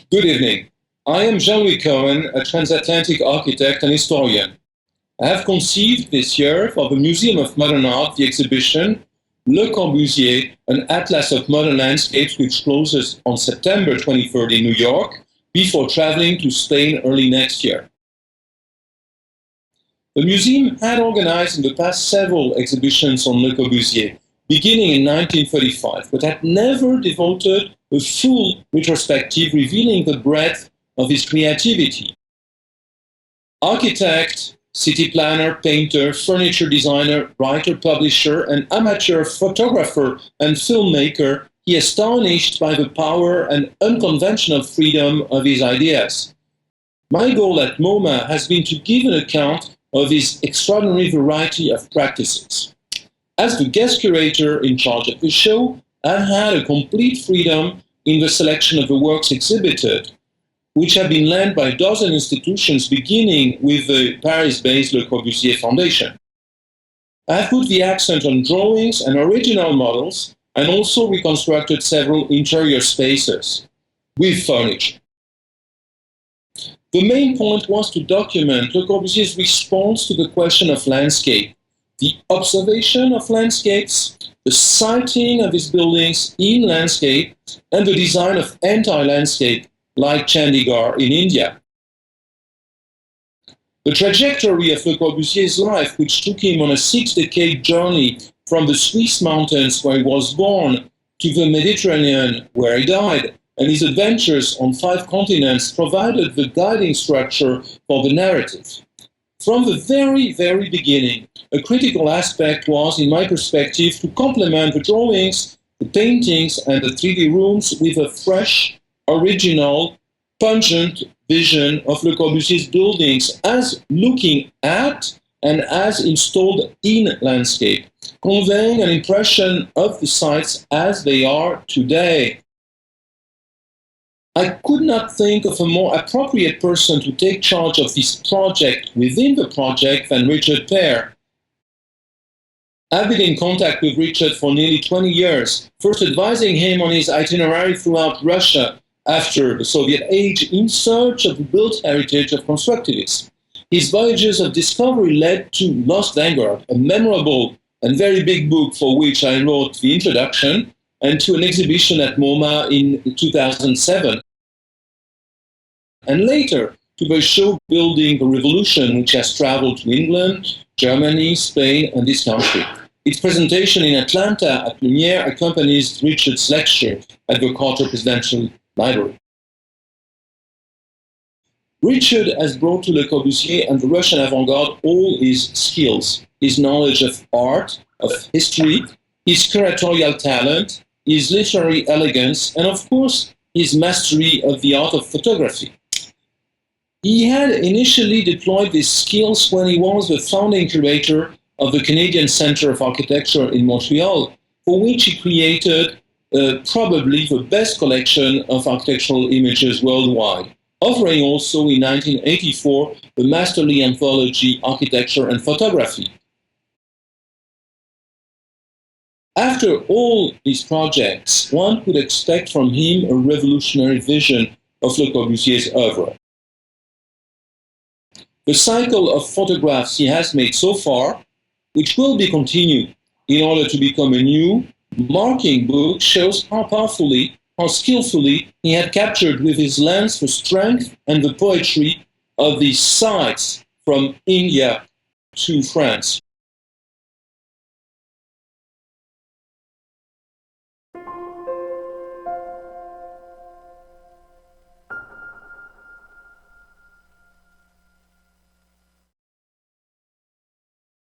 Good evening. I am Jean-Louis Cohen, a transatlantic architect and historian. I have conceived this year for the Museum of Modern Art the exhibition Le Corbusier, an atlas of modern landscapes, which closes on September 23rd in New York, before traveling to Spain early next year. The museum had organized in the past several exhibitions on Le Corbusier, beginning in 1935, but had never devoted a full retrospective revealing the breadth of his creativity. Architect, city planner, painter, furniture designer, writer, publisher, and amateur photographer and filmmaker, he astonished by the power and unconventional freedom of his ideas. My goal at MoMA has been to give an account of his extraordinary variety of practices. As the guest curator in charge of the show, I had a complete freedom in the selection of the works exhibited, which have been led by a dozen institutions, beginning with the Paris-based Le Corbusier Foundation. I have put the accent on drawings and original models, and also reconstructed several interior spaces with furniture. The main point was to document Le Corbusier's response to the question of landscape, the observation of landscapes, the siting of his buildings in landscape, and the design of anti-landscape, like Chandigarh in India. The trajectory of Le Corbusier's life, which took him on a 6-decade journey from the Swiss mountains where he was born to the Mediterranean where he died, and his adventures on 5 continents, provided the guiding structure for the narrative. From the very, very beginning, a critical aspect was, in my perspective, to complement the drawings, the paintings, and the 3D rooms with a fresh, original, pungent vision of Le Corbusier's buildings as looking at and as installed in landscape, conveying an impression of the sites as they are today. I could not think of a more appropriate person to take charge of this project within the project than Richard Pare. I've been in contact with Richard for nearly 20 years, first advising him on his itinerary throughout Russia after the Soviet age in search of the built heritage of constructivism. His voyages of discovery led to Lost Vanguard, a memorable and very big book for which I wrote the introduction, and to an exhibition at MoMA in 2007. And later to the show Building the Revolution, which has traveled to England, Germany, Spain, and this country. Its presentation in Atlanta at Lumiere accompanies Richard's lecture at the Carter Presidential Library. Richard has brought to Le Corbusier and the Russian avant-garde all his skills, his knowledge of art, of history, his curatorial talent, his literary elegance, and of course, his mastery of the art of photography. He had initially deployed these skills when he was the founding curator of the Canadian Centre of Architecture in Montreal, for which he created probably the best collection of architectural images worldwide, offering also in 1984 the masterly anthology Architecture and Photography. After all these projects, one could expect from him a revolutionary vision of Le Corbusier's oeuvre. The cycle of photographs he has made so far, which will be continued in order to become a new, marking book, shows how powerfully, how skillfully he had captured with his lens the strength and the poetry of these sites from India to France.